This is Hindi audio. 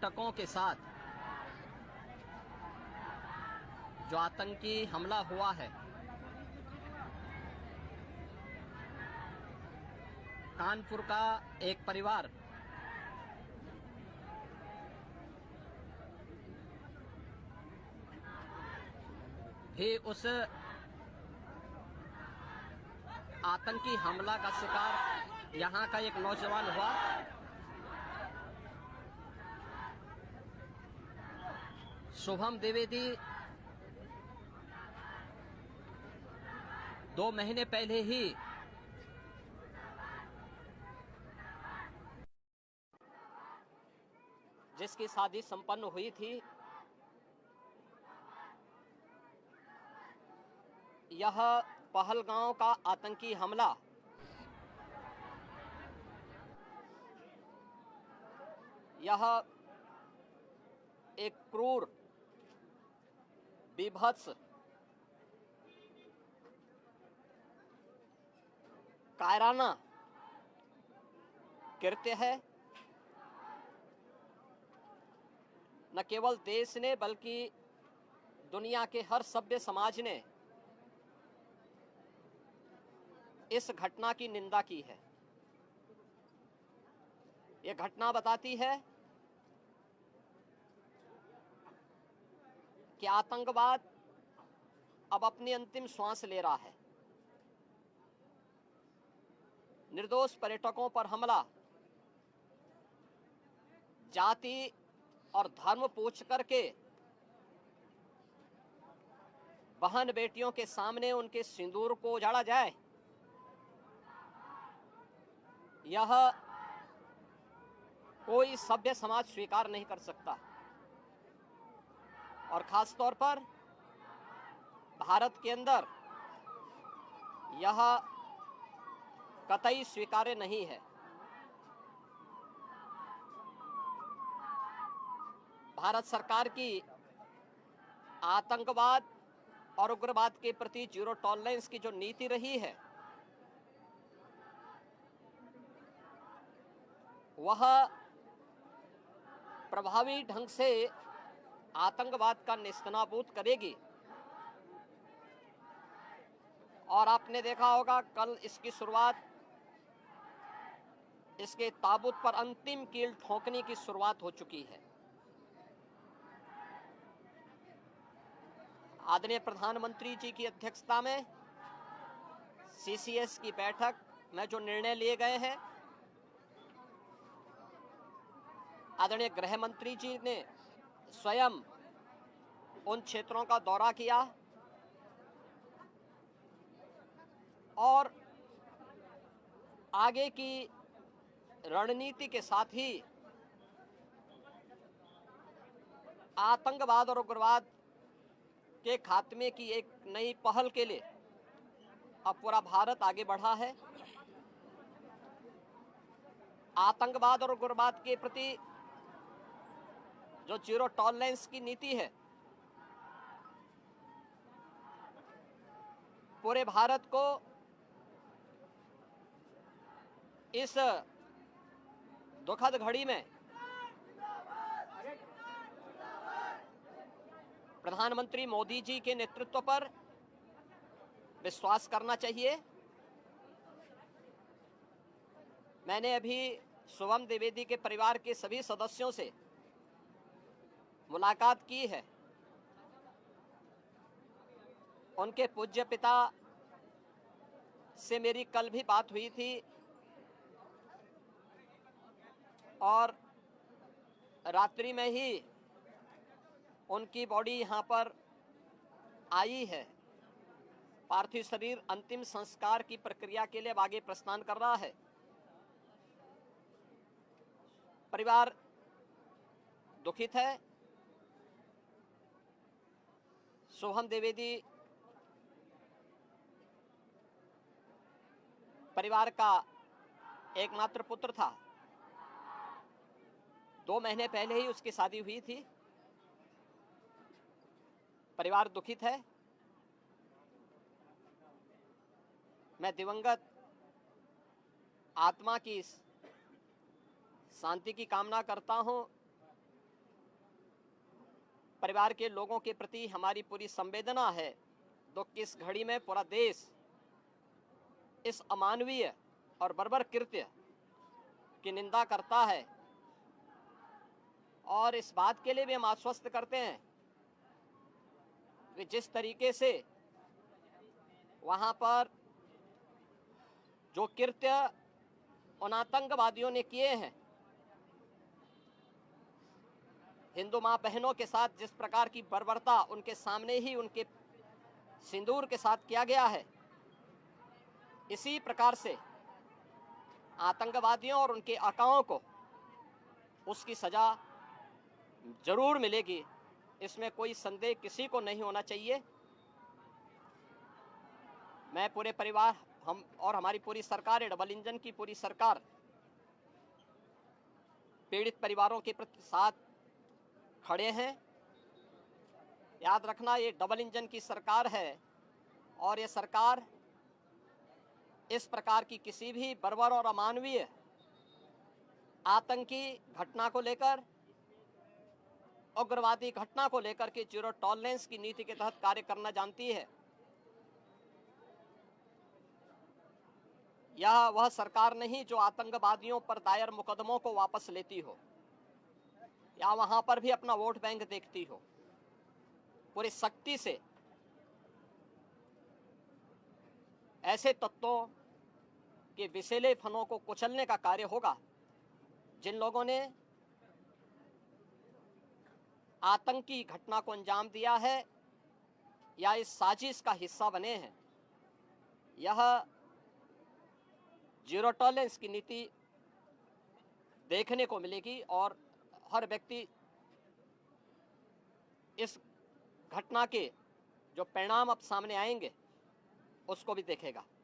पर्यटकों के साथ जो आतंकी हमला हुआ है, कानपुर का एक परिवार भी उस आतंकी हमला का शिकार यहाँ का एक नौजवान हुआ। शुभम द्विवेदी 2 महीने पहले ही जिसकी शादी संपन्न हुई थी, यह पहलगांव का आतंकी हमला यह एक क्रूर, बीभत्स, कायराना कृत्य है। न केवल देश ने बल्कि दुनिया के हर सभ्य समाज ने इस घटना की निंदा की है। यह घटना बताती है कि आतंकवाद अब अपनी अंतिम श्वास ले रहा है। निर्दोष पर्यटकों पर हमला जाति और धर्म पूछ करके बहन बेटियों के सामने उनके सिंदूर को उजाड़ा जाए, यह कोई सभ्य समाज स्वीकार नहीं कर सकता। और खास तौर पर भारत के अंदर यह कतई स्वीकार्य नहीं है। भारत सरकार की आतंकवाद और उग्रवाद के प्रति जीरो टॉलरेंस की जो नीति रही है, वह प्रभावी ढंग से आतंकवाद का नेस्तनाबूद करेगी। और आपने देखा होगा कल इसकी शुरुआत, इसके ताबूत पर अंतिम कील ठोकने की शुरुआत हो चुकी है। आदरणीय प्रधानमंत्री जी की अध्यक्षता में सीसीएस की बैठक में जो निर्णय लिए गए हैं, आदरणीय गृह मंत्री जी ने स्वयं उन क्षेत्रों का दौरा किया और आगे की रणनीति के साथ ही आतंकवाद और उग्रवाद के खात्मे की एक नई पहल के लिए अब पूरा भारत आगे बढ़ा है। आतंकवाद और उग्रवाद के प्रति जो जीरो टॉलरेंस की नीति है, पूरे भारत को इस दुखद घड़ी में प्रधानमंत्री मोदी जी के नेतृत्व पर विश्वास करना चाहिए। मैंने अभी शुभम द्विवेदी के परिवार के सभी सदस्यों से मुलाकात की है। उनके पूज्य पिता से मेरी कल भी बात हुई थी और रात्रि में ही उनकी बॉडी यहाँ पर आई है। पार्थिव शरीर अंतिम संस्कार की प्रक्रिया के लिए अब आगे प्रस्थान कर रहा है। परिवार दुखित है। शुभम द्विवेदी परिवार का एकमात्र पुत्र था। 2 महीने पहले ही उसकी शादी हुई थी। परिवार दुखित है। मैं दिवंगत आत्मा की शांति की कामना करता हूं परिवार के लोगों के प्रति हमारी पूरी संवेदना है। दुख की इस घड़ी में पूरा देश इस अमानवीय और बर्बर कृत्य की निंदा करता है और इस बात के लिए भी हम आश्वस्त करते हैं कि जिस तरीके से वहां पर जो कृत्य उन आतंकवादियों ने किए हैं, हिंदू मां बहनों के साथ जिस प्रकार की बर्बरता उनके सामने ही उनके सिंदूर के साथ किया गया है, इसी प्रकार से आतंकवादियों और उनके आकाओं को उसकी सजा जरूर मिलेगी। इसमें कोई संदेह किसी को नहीं होना चाहिए। मैं पूरे परिवार, हम और हमारी पूरी सरकार, डबल इंजन की पूरी सरकार पीड़ित परिवारों के प्रति साथ खड़े हैं। याद रखना, ये डबल इंजन की सरकार है और ये सरकार इस प्रकार की किसी भी बर्बर और अमानवीय आतंकी घटना को लेकर, उग्रवादी घटना को लेकर के जीरो टॉलरेंस की नीति के तहत कार्य करना जानती है। यह वह सरकार नहीं जो आतंकवादियों पर दायर मुकदमों को वापस लेती हो या वहां पर भी अपना वोट बैंक देखती हो। पूरी सख्ती से ऐसे तत्वों के विषैले फनों को कुचलने का कार्य होगा जिन लोगों ने आतंकी घटना को अंजाम दिया है या इस साजिश का हिस्सा बने हैं। यह जीरो टॉलरेंस की नीति देखने को मिलेगी और हर व्यक्ति इस घटना के जो परिणाम अब सामने आएंगे उसको भी देखेगा।